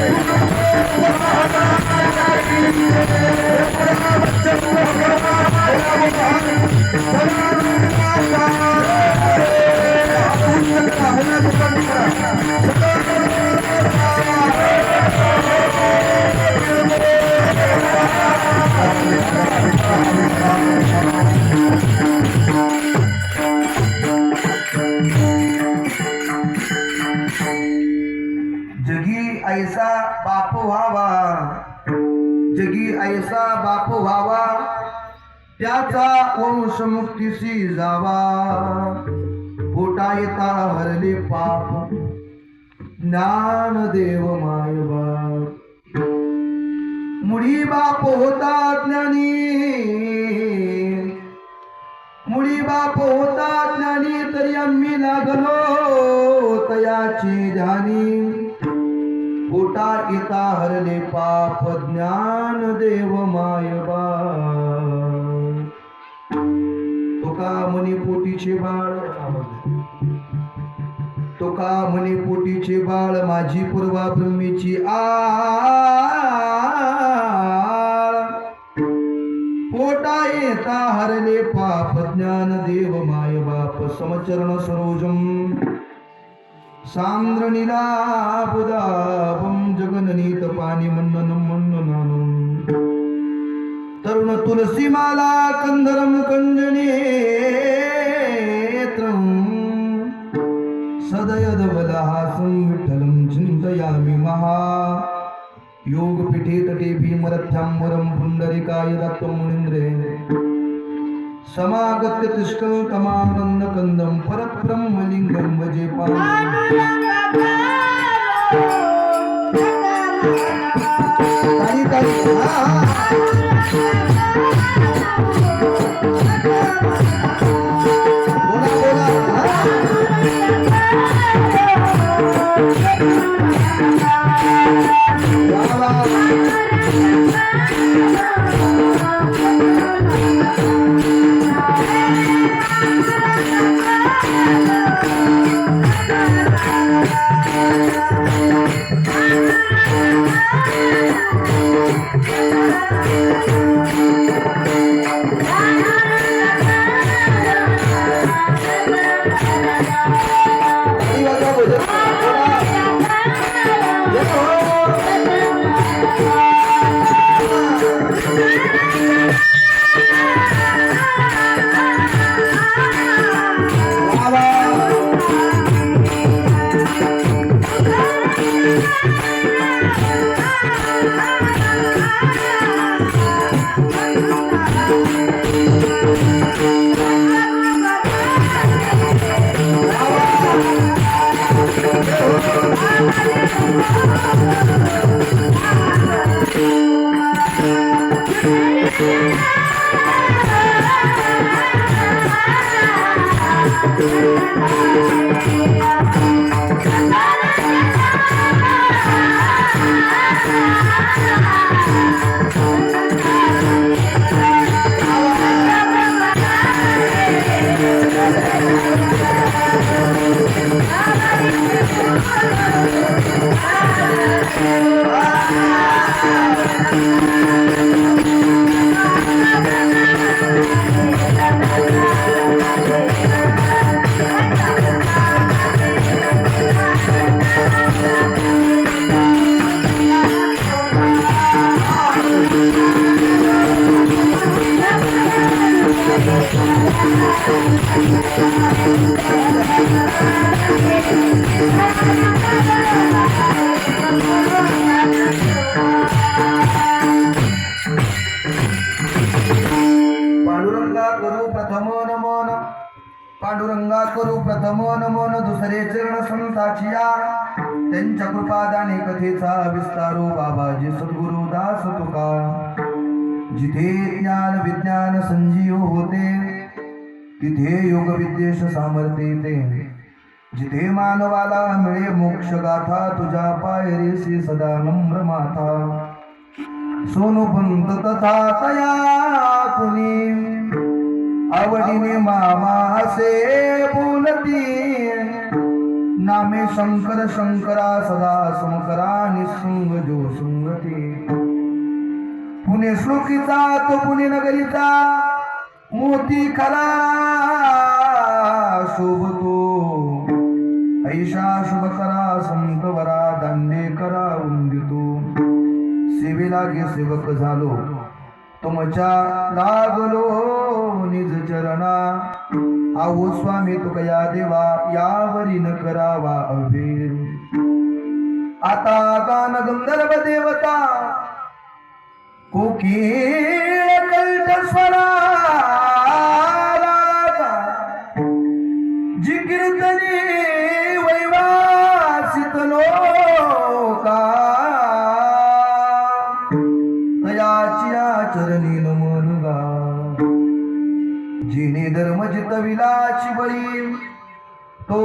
Thank you. ऐसा बाप व्हावा, जगी ऐसा बाप व्हावा, त्याचा वंश मुक्तीसी जावा. पोटा येता हरले पाप, ज्ञानदेव माय बाप. मुळी बाप होता ज्ञानी, मुळी बाप होता ज्ञानी, तरी आम्ही लागलो तयाची ध्यानी. पोटा येता हरले पाप, ज्ञानदेव माय बाप. तुका म्हणे पोटीचे बाळ, तुका म्हणे पोटीचे बाळ, माझी पूर्वा ब्रह्मेची आळ. पोटा येता हरले पाप, ज्ञानदेव माय बाप. समचरण सरोजम सांद्रनीलाबुदाबं, जगननीत पाणी मन्ननं मन्ननानं. तरुण तुलसीमाला कंदरं कंजनेत्रं, सदयदवलहासं विठ्ठलं चिन्तयामि महा. योगपीठे तटे भीमरथ्याम्बरं, पुण्डरीकाय दत्तं मुनीन्द्रे. समागत्य तिष्ठं तमानन्दकन्दं, परब्रह्मलिङ्गं भजे पांडुरंगा करू प्रथम नमन, दुसरे चरण संताचिया. त्यांच्या कृपादाने कथेचा विस्तारो, बाबाजी सद्गुरु दास तुका. जिथे ज्ञान विज्ञान संजीव होते, तिथे योग विद्येश सामर्थ्य येते. जिथे मानवाला मिळे मोक्ष गाथा, तुझ्या पायरीसी सदा नम्र माथा. सोनुपंत तथा तया कुणी, आवडीने मामा असे बोलती. नामे शंकर शंकरा सदा शंकरा, निसंग जो संगती. पुणे श्लोकीचा तो पुणे नगरीचा, मोती खरा शोभतो. ऐशा शुभ करा संत वरा, दांडे करा उंदितो. सेवे लागे सेवक झालो, तुमच्या लागलो निज चरणा. आहो स्वामी तुकया देवा, यावरी न करावा अभेर. आता गान गंधर्व देवता कोकिळ कंठस्वरा जी कीर्तनी वैवासित लोका तयाची चरणी नमन गा जिने धर्म जितविलाची बळी तो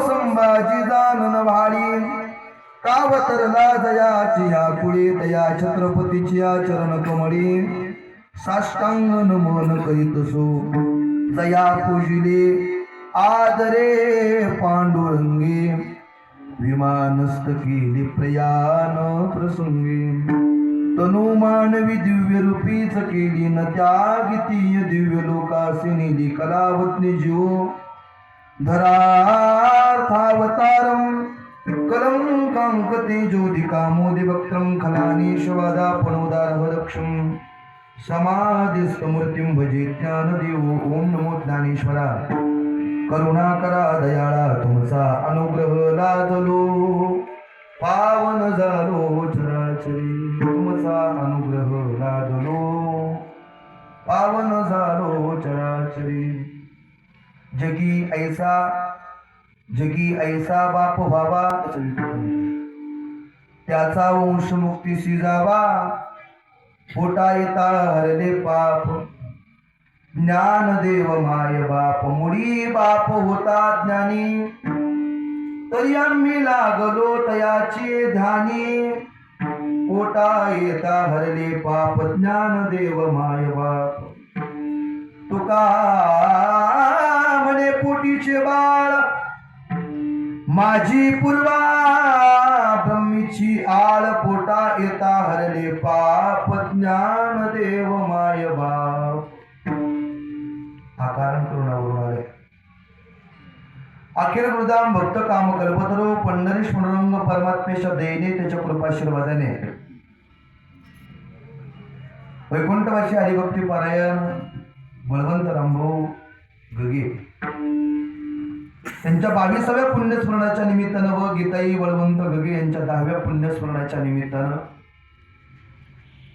संभाजी जानन भाळी कावतरला दयाची या कुळी तया छत्रपतीची या चरण कमळी साष्टांग नमन करीत सो दया पूजिले आदरे पांडुरंगी विमानस्थ केली प्रयाण प्रसंगी तनु मानवी दिव्य रूपीच केली न त्यागितीय दिव्य लोकासी नेली कलावत्नी जीव धरार्थावतारम कलंकांकते ज्योतिका मोदे वक्त्रम खलानीशवादा पणोदारवदक्षम समाधिस्तमूर्तिं भजे ज्ञानदेव ओम नमो ज्ञानेश्वरा करुणा करा दयाळा तुमचा अनुग्रह लादलो पावन झालो चराचरी तुमचा अनुग्रह लादलो पावन झालो चराचरी जगी ऐसा बाप व्हावा त्याचा वंश मुक्तीशी जावा पोटा येता हरले पाप ज्ञानदेव माय बाप मुडी बाप होता ज्ञानी तरी आम्ही लागलो तयाची ध्यानी पोटा येता हरले पाप ज्ञानदेव माय बाप तुका म्हणे पोटीचे बाळ माझी पूर्वा ब्रह्मीची आळ पोटा येता हरले पाप ज्ञानदेव माय बाप आकारण करुणावरून आले अखिल हृदाम भक्त काम कल्पतरो पंढरीश पुनरंग परमात्मेच्या दयेने त्याच्या कृपाशीर्वादाने वैकुंठवासी हरिभक्ती पारायण बळवंत रामभाऊ गगे त्यांच्या 22व्या पुण्यस्मरणाच्या निमित्तानं व गीताई बळवंत गगे यांच्या 10व्या पुण्यस्मरणाच्या निमित्तानं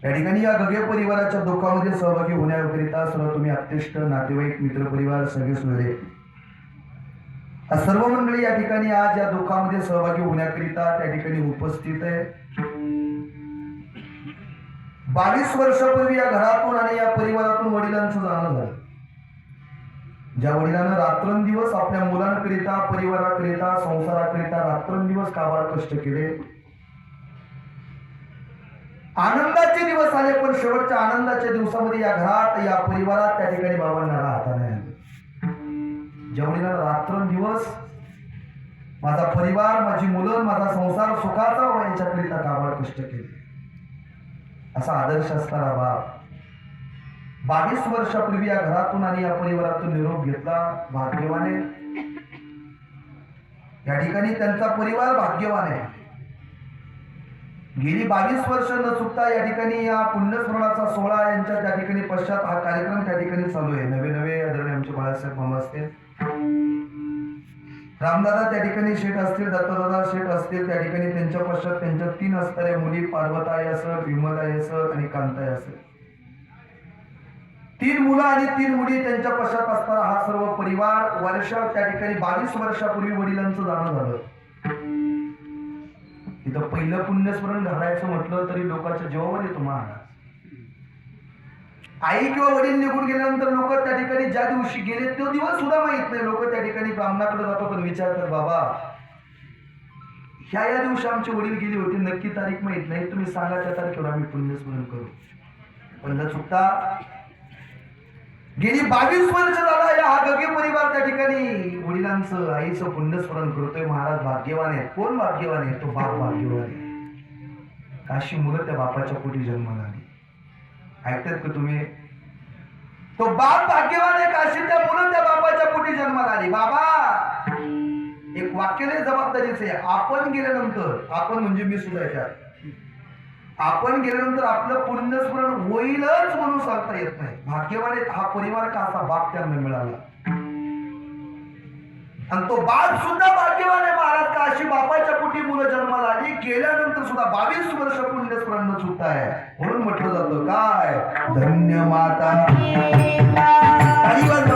या ठिकाणी या गगे परिवाराच्या दुःखामध्ये सहभागी होण्याकरिता सर्व तुम्ही अत्यष्ट नातेवाईक मित्रपरिवार सगळे सोयरे सर्व मंडळी या ठिकाणी आज या दुःखामध्ये सहभागी होण्याकरिता त्या ठिकाणी उपस्थित आहे. 22 वर्षापूर्वी या घरातून आणि या परिवारातून वडिलांचं जाणं झालं. ज्या वडिलांना रात्रंदिवस आपल्या मुलांकरिता परिवाराकरिता संसाराकरिता रात्रंदिवस काबाड कष्ट केले. आनंदाचे दिवस आले पण शेवटच्या आनंदाच्या दिवसामध्ये या घरात या परिवारात त्या ठिकाणी बाबांना राहता नाही आले. ज्या वडिलांना रात्रंदिवस माझा परिवार माझी मुलं माझा संसार सुखाचा व्हावा यांच्याकरिता काबाड कष्ट केले असा आदर्श असणारा बाप 22 वर्षापूर्वी या घरातून आणि या परिवारातून निरोप घेतला. भाग्यवाने या ठिकाणी त्यांचा परिवार भाग्यवान आहे. गेली 22 वर्ष न चुकता या ठिकाणी या पुण्यस्मरणाचा सोहळा यांच्या त्या ठिकाणी पश्चात हा कार्यक्रम त्या ठिकाणी चालू आहे. नवे आदरणीय आमचे बाळासाहेब मामा असतील, रामदादा त्या ठिकाणी शेठ असतील, दत्तदादा शेठ असतील, त्या ठिकाणी त्यांच्या पश्चात त्यांच्या 3 असणाऱ्या मुली पार्वताई असं, विमलाई असं आणि कांताई असेल. 3 मुलं आणि 3 मुली त्यांच्या पश्चात असणारा हा सर्व परिवार वर्ष त्या ठिकाणी 22 वर्षापूर्वी वडिलांचं जाणं झालं. इथं पहिलं पुण्यस्मरण घडायचं म्हटलं तरी लोकांच्या जीवावर येतो महाराज. आई किंवा वडील निघून गेल्यानंतर लोक त्या ठिकाणी ज्या दिवशी गेले तो दिवस सुद्धा माहित नाही. लोक त्या ठिकाणी ब्राह्मणाकडे जातात आणि विचारतात, बाबा ह्या दिवशी आमचे वडील गेले होते, नक्की तारीख माहित नाही, तुम्ही सांगा त्या तारखेवर आम्ही पुण्यस्मरण करू. पण न चुकता गेली 22 वर्ष झाला या हा गगे परिवार त्या ठिकाणी वडिलांचं आईचं पुण्यस्मरण करतोय. महाराज भाग्यवान आहे. कोण भाग्यवान आहे? तो बाप भाग्यवान आहे. काशी मुलं त्या बापाच्या पोटी जन्माला आली. ऐकतात का तुम्ही? तो बाप भाग्यवान आहे. काशी त्या मुलं त्या बापाच्या पोटी जन्माला आली. बाबा एक वाक्याने जबाबदारीच आहे. आपण गेल्यानंतर, आपण म्हणजे मी सुद्धा याच्यात, आपण गेल्यानंतर आपलं पुण्यस्मरण होईलच म्हणून सांगता येत नाही. भाग्यवान हा परिवार का असा बाप त्यांना मिळाला. आणि तो बाप सुद्धा भाग्यवान आहे महाराज का अशी बापाच्या पोटी मुलं जन्माला आली गेल्यानंतर सुद्धा 22 वर्ष पुण्यस्मरण सुद्धा आहे म्हणून म्हटलं जातं काय धन्य माता तालीवान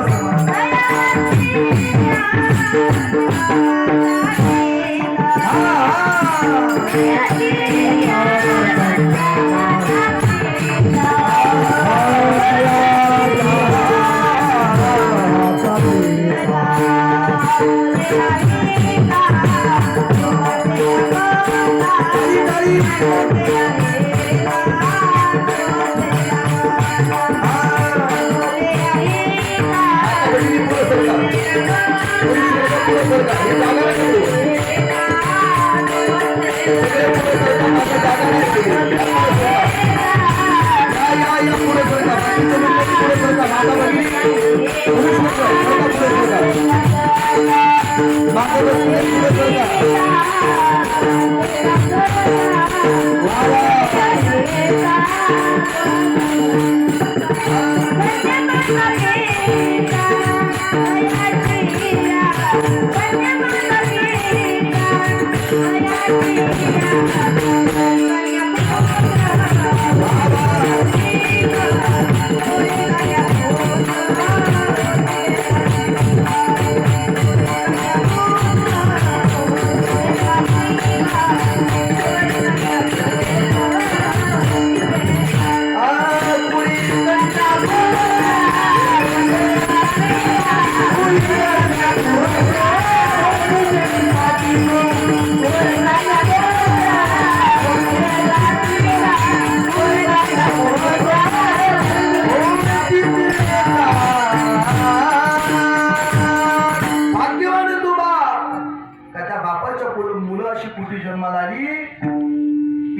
जन्माला आली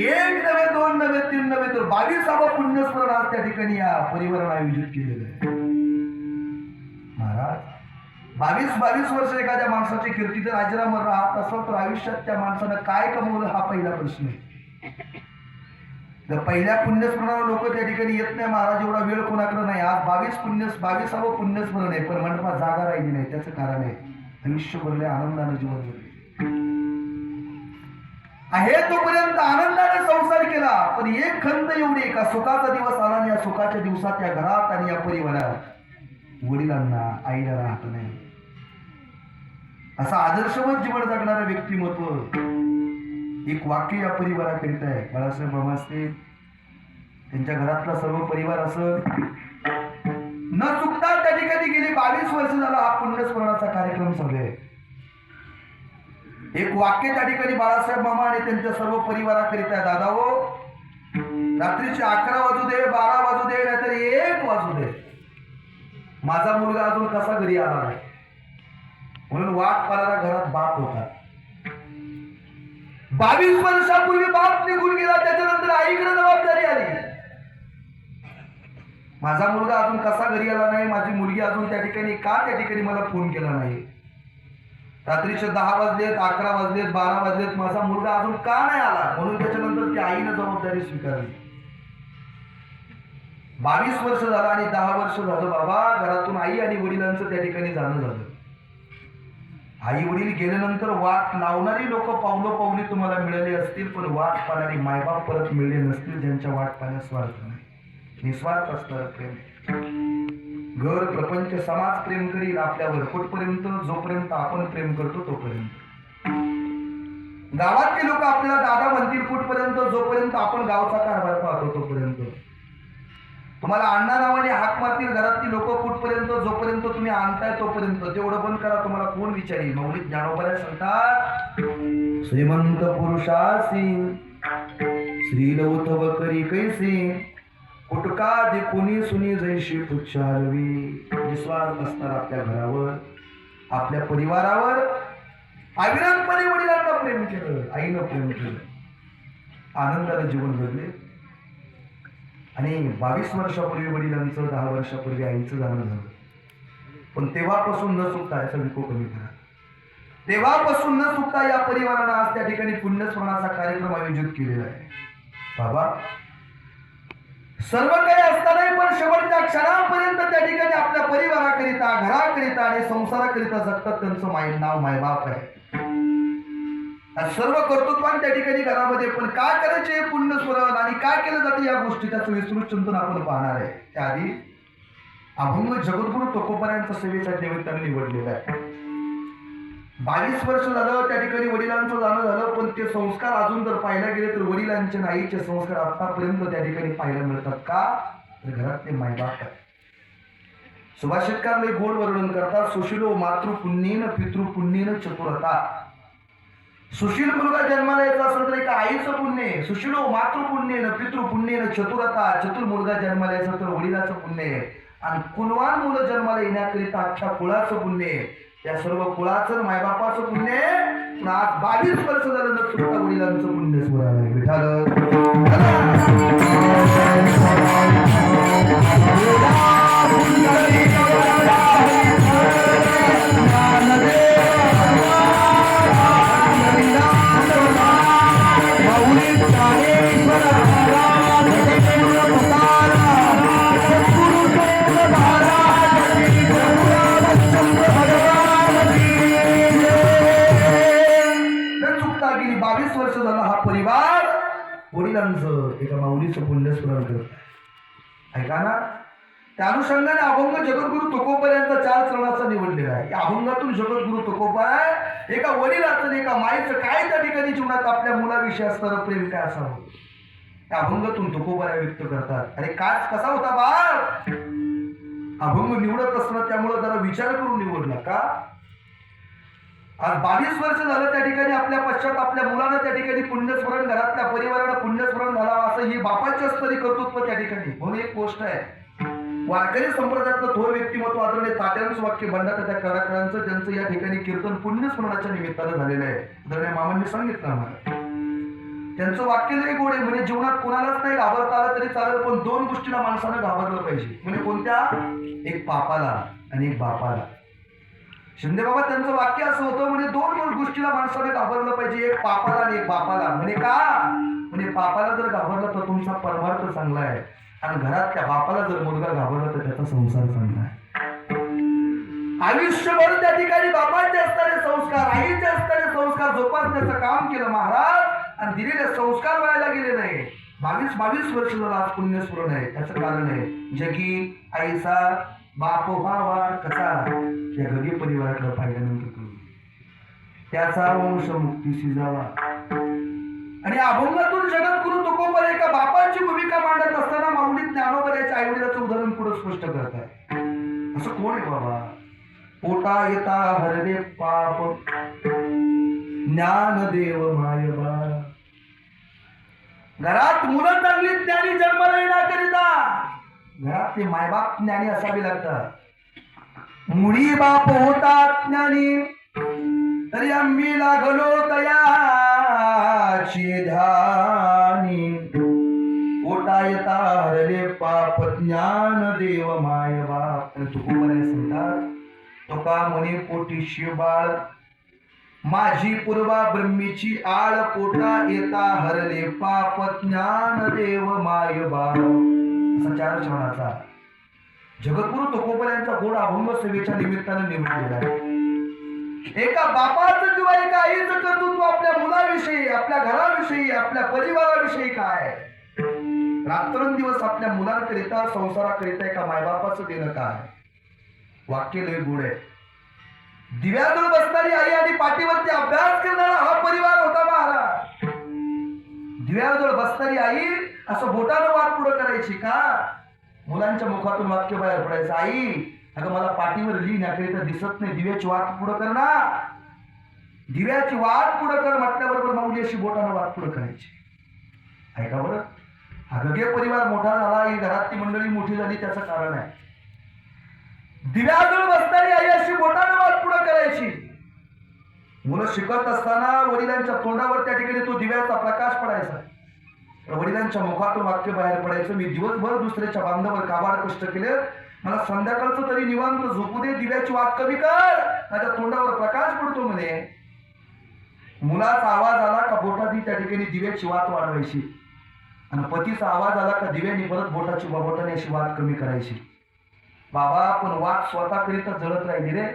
1 नव्हे 2 नव्हे 3 नव्हे तर 22 पुण्यस्मरण आज त्या ठिकाणी या परिवाराला आयोजित केलेलं आहे महाराज 22 वर्ष एखाद्या माणसाची कीर्ती जर अजरामर राहत असेल तर आयुष्यात त्या माणसानं काय कमवलं हा पहिला प्रश्न आहे जर पहिल्या पुण्यस्मरणाला लोक त्या ठिकाणी येत नाही महाराज एवढा वेळ कोणाकडे नाही आज 22 पुण्यस्मरण आहे पण मंडपात जागा राहिली नाही त्याचं कारण आहे आयुष्यभरले आनंदाने जीवन जगले आहे तोपर्यंत आनंदाने संसार केला पण एक खंत एवढी का सुखाचा दिवस आला आणि या सुखाच्या दिवसात या घरात आणि या परिवारात वडिलांना आईला राहत नाही असा आदर्शवत जीवन जगणारं व्यक्तिमत्व एक वाक्य या परिवाराकरिता आहे बाळासाहेब मामास्ते त्यांच्या घरातला सर्व परिवार असं न चुकता त्या ठिकाणी गेली 22 वर्ष झाला हा पुण्यस्मरणाचा कार्यक्रम चालू आहे एक वाक्य त्या ठिकाणी बाळासाहेब मामा आणि त्यांच्या सर्व परिवाराकरिता आहे दादा हो रात्रीचे 11 वाजू दे 12 वाजू दे नाहीतर 1 वाजू दे माझा मुलगा अजून कसा घरी आला नाही म्हणून वाट पाहणारा घरात बाप होता 22 वर्षापूर्वी बाप निघून गेला त्याच्यानंतर आईकडे जबाबदारी आली माझा मुलगा अजून कसा घरी आला नाही माझी मुलगी अजून त्या ठिकाणी का त्या ठिकाणी मला फोन केला नाही रात्रीचे 10 वाजलेत 11 वाजलेत 12 वाजलेत माझा मुलगा अजून का नाही आला म्हणून त्याच्यानंतर त्या आईने जबाबदारी स्वीकारली 22 वर्ष झालं आणि 10 वर्ष झालं बाबा घरातून आई आणि वडिलांचं त्या ठिकाणी जाणं झालं आई वडील गेल्यानंतर वाट लावणारी लोक पावलं पावली तुम्हाला मिळाली असतील पण वाट पाहणारी मायबाप परत मिळले नसतील ज्यांच्या वाट पाहण्यास स्वार्थ नाही निस्वार्थ असणार प्रेम घर प्रपंच समाज प्रेम करील आपल्यावर कुठपर्यंत जोपर्यंत आपण प्रेम करतो तोपर्यंत गावातले लोक आपल्याला दादा म्हणतील कुठपर्यंत जोपर्यंत आपण गावचा कारभार पाहतो तोपर्यंत तुम्हाला अण्णा नावाने हाक मारतील घरातली लोक कुठपर्यंत जोपर्यंत तुम्ही आणताय तोपर्यंत तेवढं बंद करा तुम्हाला कोण विचारेल मौलिक ज्ञानोबा सांगतात श्रीमंत पुरुषासी श्रीलौथव करी कैसे कुटका दे कोणी सुनी जैशी पुच्छारवी निस्वार्थ असणार आपल्या घरावर आपल्या परिवारावर अविरतपणे वडिलांना प्रेम केलं आईनं प्रेम केलं आनंदाने जीवन जगले आणि 22 वर्षापूर्वी वडिलांचं 10 वर्षापूर्वी आईचं जाणं झालं पण तेव्हापासून न चुकता याचा विको कमी करा तेव्हापासून न चुकता या परिवारानं आज त्या ठिकाणी पुण्यस्मरणाचा कार्यक्रम आयोजित केलेला आहे बाबा सर्व काही असतानाही पण शेवटच्या क्षणापर्यंत त्या ठिकाणी आपल्या परिवाराकरिता, घराकरिता आणि संसाराकरिता जगतात. त्यांचं नाव मायबाप आहे. सर्व कर्तृत्वान त्या ठिकाणी घरामध्ये पण काय करायचे पुण्य स्मरण आणि काय केलं जातं या गोष्टी त्याचं विस्तृत चिंतन आपण पाहणार आहे. त्याआधी अभंग जगद्गुरु तुकोबांच्या सेवेच्या निमित्ताने निवडलेला आहे. 22 वर्ष झालं त्या ठिकाणी वडिलांचं जाणं झालं, पण ते संस्कार अजून जर पाहायला गेले तर वडिलांचे नाहीचे संस्कार आतापर्यंत त्या ठिकाणी पाहायला मिळतात. का तर घरातले मायबाप आहे. सुभाषितकार लय गोड वर्णन करतात. सुशीलो मातृपुण्येन पितृपुण्येन चतुरता. सुशील मुलगा जन्माला यायचा असेल तर एका आईचं पुण्य आहे. सुशीलो मातृपुण्येन पितृपुण्येन चतुरता. चतुर मुलगा जन्माला यायचा तर वडिलाचं पुण्य आहे. आणि कुलवान मुलं जन्माला येण्याकरिता अख्ख्या कुळाचं पुण्य आहे. त्या सर्व कुळाचं मायबापाचं पुण्य आहे. पण आज 22 वर्ष झालं न चुकता वडिलांचं पुण्य स्मरण आहे. गेली 22 वर्ष झाला हा परिवार वडिलांचं एका माऊलीचं पुण्य स्मरण करत आहे. ऐका ना, त्या अनुषंगाने अभंग जगद्गुरु तुकोबा यांचा 4 चरणाचा निवडलेला आहे. या अभंगातून जगद्गुरु तुकोबा एका वडिलाचं एका माईचं काय त्या ठिकाणी जीवनात आपल्या मुलाविषयी असणारं प्रेम काय असावं त्या अभंगातून तुकोबा व्यक्त करतात. अरे काय कसा होता बाळ अभंग निवडत असणार, त्यामुळे जरा विचार करून निवडला का. आज 22 वर्ष झालं त्या ठिकाणी आपल्या पश्चात आपल्या मुलानं त्या ठिकाणी पुण्यस्मरण, घरातल्या परिवाराला पुण्यस्मरण झाला असं ही बापाची असणारी कर्तृत्व त्या ठिकाणी. म्हणून एक गोष्ट आहे, वारकरी संप्रदायातलं थोर व्यक्तिमत्व आदरणीय तात्यांचं वाक्य बंडात त्या कलाकारांचं त्यांचं या ठिकाणी कीर्तन पुण्यस्मरणाच्या निमित्तानं झालेलं आहे. आदरणीय मामांनी सांगितलं आम्हाला. त्यांचं वाक्य लई गोड आहे. म्हणजे जीवनात कोणालाच नाही घाबरता आलं तरी चालेल, पण 2 गोष्टीला माणसानं घाबरलं पाहिजे. म्हणजे कोणत्या, एक पापाला आणि एक बापाला. शिंदे बाबा त्यांचं वाक्य असं होतं, म्हणजे 2 गोष्टीला माणसाने घाबरलं पाहिजे, एक पापाला आणि एक बापाला. म्हणजे का, म्हणजे पापाला जर घाबरलं तर तुमचा परमार्थ चांगला आहे, आणि घरात त्या बापाला जर मुलगा घाबरला तर त्याचा संसार चांगला आहे. आयुष्यभर त्या ठिकाणी बापाचे असणारे संस्कार, आईचे असणारे संस्कार जोपासण्याचं काम केलं महाराज, आणि दिलेले संस्कार व्हायला गेले नाही. 22 वर्ष झालं आज पुण्यस्मरण आहे. त्याचं कारण आहे, जगी आईचा बाप व्हावा कसा या गदी परिवाराकडे पाहिल्यानंतर त्याचा वंश मुक्तीशी जावा. आणि अभंगातून जगद्गुरु तुकोबा एका बापाची भूमिका मांडत असताना माऊली ज्ञानोबा आई वडिलाचं उदाहरण पुढे स्पष्ट करत आहे. असं कोण आहे बाबा, पोटा येता हरले पाप ज्ञान देव मायबा. घरात मुलं चांगली ज्ञानी जन्माला येण्याकरिता घरात ते मायबाप ज्ञानी असावे लागतात. मुळी बाप होता ज्ञानी तरी आम्ही लागलो तयाची ध्यानी. पोटा येता हरले पाप ज्ञान देव मायबाप. तुकोबा सांगतात, तुका म्हणे पोटी शिवबाळ माझी पूर्वा ब्रह्मीची आळ. पोटा येता हरले पाप ज्ञान देव मायबाप. असा 4 चरणाचा जगद्गुरु तुकोबा यांचा गोड अभंग सेवेच्या निमित्तानं निवडलेला आहे. एका बापाचं किंवा एका आईचं कर्तृत्व आपल्या मुलाविषयी, आपल्या घराविषयी, आपल्या परिवाराविषयी काय, रात्रंदिवस आपल्या मुलांकरिता संसाराकरिता एका मायबापाचं देणं काय. वाक्य लय गोड आहे. दिव्याजवळ बसणारी आई आणि पाठीवरती अभ्यास करणारा हा परिवार होता महाराज. दिव्याजवळ बसणारी आई असं बोटानं वाट पुढं करायची का, मुलांच्या मुखातून वाक्य बाहेर पडायचं, आई अगं मला पाठीवर लिहिण्याकरिता दिसत नाही, दिव्याची वाट पुढं कर ना. दिव्याची वाट पुढं कर म्हटल्याबरोबर माऊली अशी बोटानं वाट पुढं करायची. ऐका बरं, हा गगे परिवार मोठा झाला, ही घरातली मंडळी मोठी झाली, त्याचं कारण आहे. दिव्याजवळ बसणारी आई अशी बोटानं वाट पुढं करायची. मुलं शिकत असताना वडिलांच्या तोंडावर त्या ठिकाणी तो दिव्याचा प्रकाश पडायचा. वडिलांच्या मुखातून वाक्य बाहेर पडायचं, मी दिवसभर दुसऱ्याच्या बांधावर काबाड कष्ट केले, मला संध्याकाळचं तरी निवांत झोपू दे, दिव्याची वाट कमी कर, माझ्या तोंडावर प्रकाश पडतो म्हणे. मुलाचा आवाज आला का बोटाची त्या ठिकाणी दिव्याची वाट वाढवायची. आणि पतीचा आवाज आला का दिव्यानी परत बोटाची बाबोटाने अशी वाद कमी करायची. बाबा पण वाद स्वतः करीता जळत राहिली रे,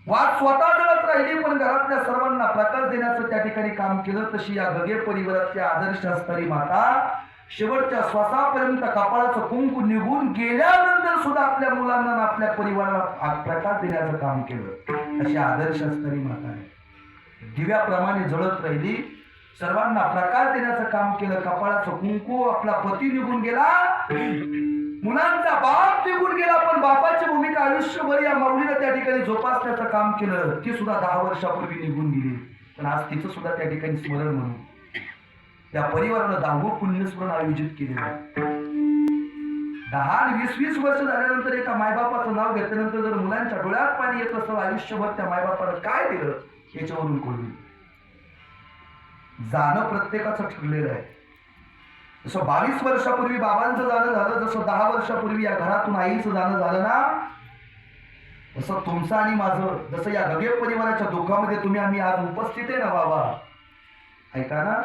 वाद स्वतः जळत राहिली, पण घरातल्या सर्वांना प्रकाश देण्याचं त्या ठिकाणी काम केलं. तशी या गगे परिवारातल्या आदर्श असणारी माता शेवटच्या श्वासापर्यंत कपाळाचं कुंकू निघून गेल्यानंतर सुद्धा आपल्या मुलांना आपल्या परिवाराला प्रकाश देण्याचं काम केलं. अशी आदर्श असणारी माता आहे, दिव्याप्रमाणे जळत राहिली, सर्वांना प्रकाश देण्याचं काम केलं. कपाळाचं कुंकू, आपला पती निघून गेला, मुलांचा बाप निघून गेला, पण बापाची भूमिका आयुष्यभर या माऊलीनं त्या ठिकाणी जोपासण्याचं काम केलं. ती सुद्धा 10 वर्षापूर्वी निघून गेली, पण आज तिचं सुद्धा त्या ठिकाणी स्मरण म्हणून त्या परिवारानं 10वं पुण्यस्मरण आयोजित केलेलं आहे. 10-20 वर्ष झाल्यानंतर एका मायबापाचं नाव घेतल्यानंतर जर मुलांच्या डोळ्यात पाणी येत असतं, आयुष्यभर त्या मायबापानं काय दिलं याच्यावरून कळून जाणं प्रत्येकाचं ठरलेलं आहे. जसं 22 वर्षापूर्वी बाबांचं जाणं झालं, जसं 10 वर्षापूर्वी या घरातून आईचं जाणं झालं ना, तसं तुमचं आणि माझं, जसं या गगे परिवाराच्या दुःखामध्ये तुम्ही आम्ही आज उपस्थित आहे ना बाबा, ऐका ना,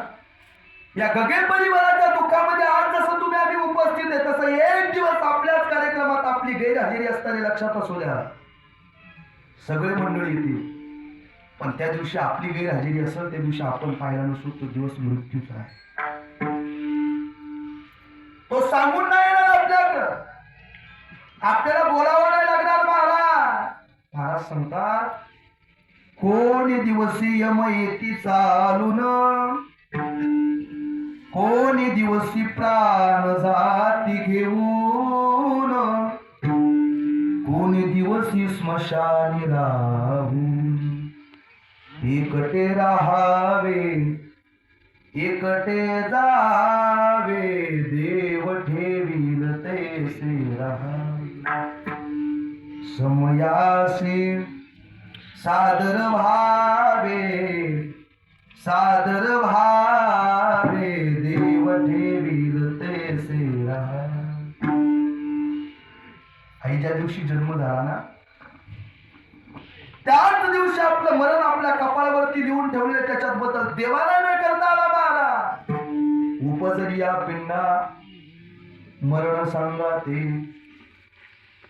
या गगे परिवाराच्या दुःखामध्ये आज जसं तुम्ही आम्ही उपस्थित आहे, तसं एक दिवस आपल्याच कार्यक्रमात आपली गैरहजेरी असणारी लक्षात असू द्या, सगळे मंडळी येतील, पण त्या दिवशी आपली गैरहजेरी असेल त्या दिवशी आपण पाहिला नसू, तो दिवस मृत्यूचा आहे. तो सांगून नाही येणार आपल्याकडं, आपल्याला बोलावं नाही लागणार. महाराज सांगतात, कोणी दिवशी यम येती चालून, कोणी दिवशी प्राण जाती घेऊन, कोणी दिवशी स्मशानी राहून, एकटे राहावे एकटे जावे, देव ठेवील तैसे राहावे, समयासी सादर व्हावे सादर व्हावे, देव ठेवील तैसे राहावे. आई ज्या दिवशी जन्म झाला ना, त्याच दिवशी आपलं मरण आपल्या कपाळावरती लिहून ठेवले, त्याच्यात बदल देवाला नाही करता आला. बाळा उपजरिया पिंडा मरण सांगा ते.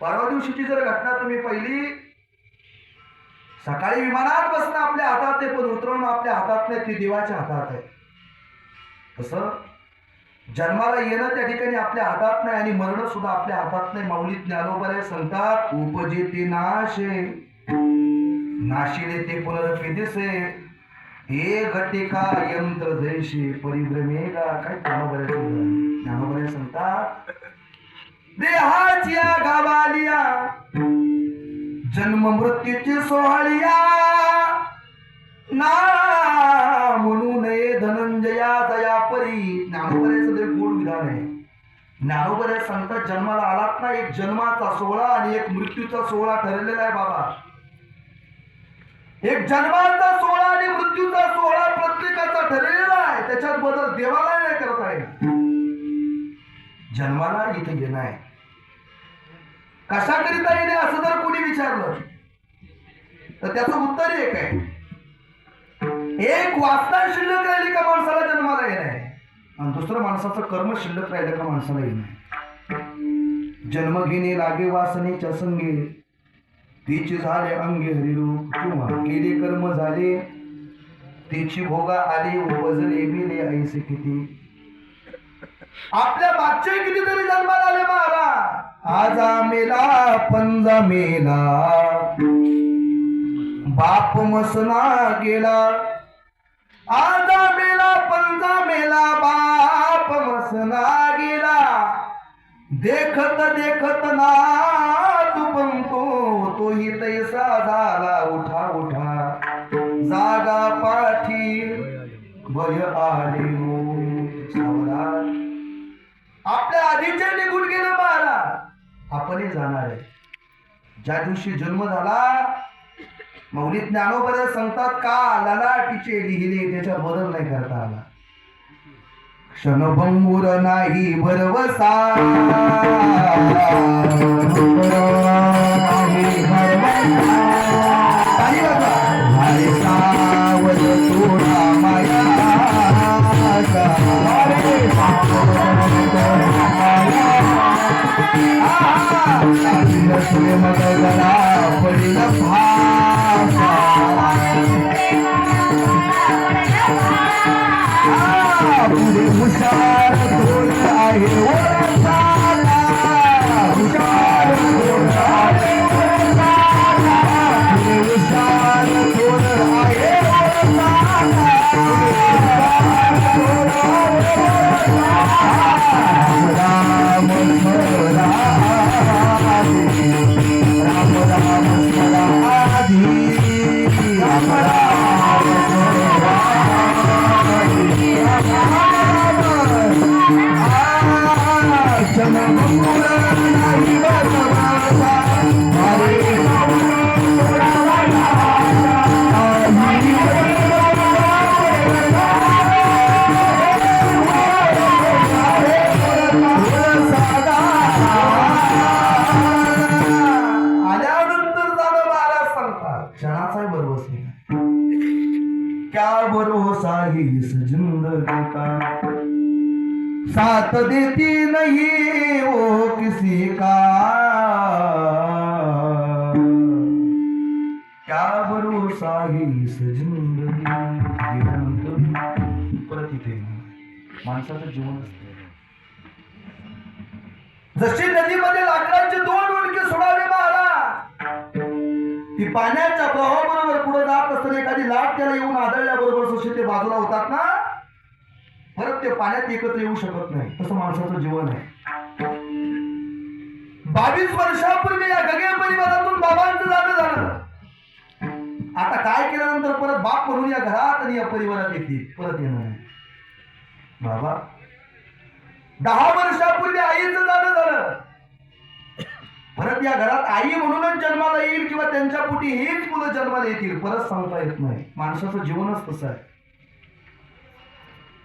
परवा दिवशीची जर घटना तुम्ही पहिली, सकाळी विमानात बसणं आपल्या हातात आहे, पण उतरवणं आपल्या हातात नाही, ती देवाच्या हातात आहे. तसं जन्माला येणं त्या ठिकाणी आपल्या हातात नाही आणि मरण सुद्धा आपल्या हातात नाही. माऊली ज्ञानोबा सांगतात, उपजेते नाशे नाशिले ते पुनरपिदिसे, हे घटिका यंत्र जैसे परिभ्रमेगा. काय ज्ञानोबा सांगतात, देहाच्या गावालिया जन्म मृत्यूची सोहळिया, ना म्हणू नये धनंजया दया परी. ज्ञानोबऱ्याचं ते गोड विधान आहे. ज्ञानोबऱ्या सांगतात, जन्माला आलात ना, एक जन्माचा सोहळा आणि एक मृत्यूचा सोहळा ठरलेला आहे बाबा. एक जन्माचा सोहळा आणि मृत्यूचा सोहळा प्रत्येकाचा ठरलेला आहे, त्याच्यात बदल देवाला नाही करता येईल. जन्माला इथे येणं आहे, कशाकरिता येणे असं जर कोणी विचारलं तर त्याचं उत्तर एक आहे, एक वासना शिल्लक राहिली का माणसाला जन्माला येणं आहे, आणि दुसरं माणसाचं कर्म शिल्लक राहिलं का माणसाला येणं आहे. जन्म घेणे लागे वासनेच्या संगे, तिची झाले अंगे हरिरूप, किंवा केले कर्म झाले तिची भोगा आली, उपजले मेले ऐसे किती. आपल्या मागचे कितीतरी जन्माला आले महाराज. आजा मेला पंजा मेला, बाप मसना गेला. आजा मेला पंजा मेला, बाप मसना गेला. देखत देखत ना तू बनतो, तोही तैसा झाला उठा उठा. जागा पाठी भय आले सावरा. आपल्या आधीचे निघून गेले महाराज, आपणही जाणार आहे. ज्या दिवशी जन्म झाला, मौली ज्ञानोबा सांगतात, का ललाटीचे लिहिले त्याच्यात बदल नाही करता आला. क्षणभंगुर नाही भरवसा, सावध थोडा माया. आहे ओळखाला, हुशार थोर आहे ओळखाला, हुशार थोर आहे ओळखाला, हुशार थोर आहे ओळखाला. राम स्मरा आधी, राम राम स्मरा आधी, राम राम स्मरा आधी, चमकूर नाही बसवासा, हरे क्षणाचा भरोसा नहीं, क्या भरोसा है इस जिंदगी का, साथ देती नहीं वो किसी का, क्या भरोसा है इस जिंदगी. परत इथे माणसाचं जीवन असतं. जशी नदीमध्ये लाकडाचे दोन उडके सोडावे महाराज, ती पाण्याच्या प्रवाहाबरोबर पुढे जात असताना एखादी लाट त्याला येऊन आदळल्याबरोबर जसे ते बाजूला होतात ना, परत ते पाण्यात एकत्र येऊ शकत नाही. तसं माणसाचं जीवन आहे. 22 वर्षापूर्वी या गगन परिवारातून बाबांचं जाणं झालं. आता काय केल्यानंतर परत बाप म्हणून या घरात आणि या परिवारात येतील, परत येणार नाही. बाबा 10 वर्षापूर्वी आईचं जाणं झालं. परत या घरात आई म्हणूनच जन्माला येईल किंवा त्यांच्या पोटी हीच मुलं जन्माला येतील, परत सांगता येत नाही. माणसाचं जीवनच तसं आहे.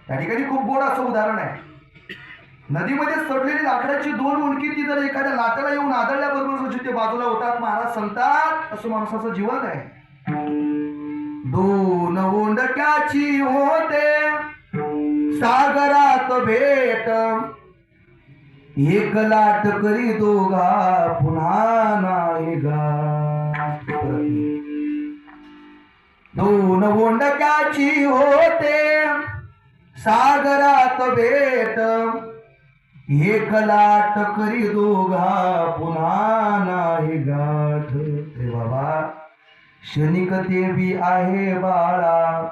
त्या ठिकाणी खूप गोड असं उदाहरण आहे. नदीमध्ये सडलेली लाकडाची दोन मुंडकी ती जर एखाद्या लाटाला येऊन आदळल्याबरोबर जसे ते बाजूला होतात, महाराज सांगतात, असं माणसाचं जीवन आहे. दोन ओंडक्याची होते सागरात भेट, एक लाट करी दोघा पुन्हा नाही गाठ. दोन ओंडक्याची होते सागरात भेट, एक लाट करी दोघा पुन्हा नाही गाठ. रे बाबा क्षणिक ते बी आहे बाळा,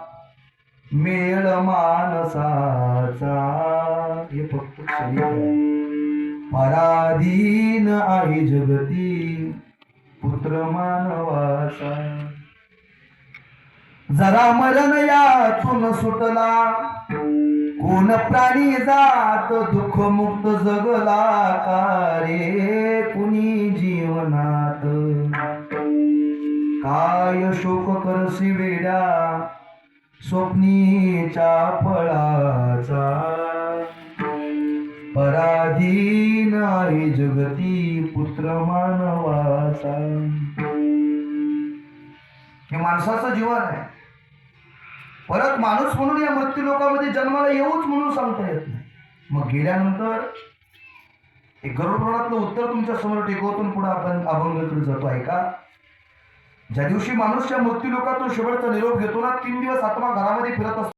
मेळ मानसाचा हे फक्त क्षणिक आहे. पराधीन आहे जगती पुत्र मानवाचा, जरा मरण यातून सुटला, कोण प्राणी जात दुःख मुक्त जगला का रे कुणी जीवनात. काय शोक करसी वेड्या स्वप्नीच्या फळाचा, पराधीन आहे जगती पुत्र मानवाचा. हे माणसाचं जीवन आहे. परत माणूस म्हणून या मृत्यू लोकांमध्ये जन्माला येऊच म्हणून सांगता येत नाही. मग गेल्यानंतर एक गरुड पुराणातलं उत्तर तुमच्या समोर टेकवतून पुढे आपण अभंगाकडे जातो. ऐका. ज्या दिवशी माणूस या मृत्यू लोकातून शेवटचा निरोप घेतो ना, 3 दिवस आत्मा घरामध्ये फिरत असतो.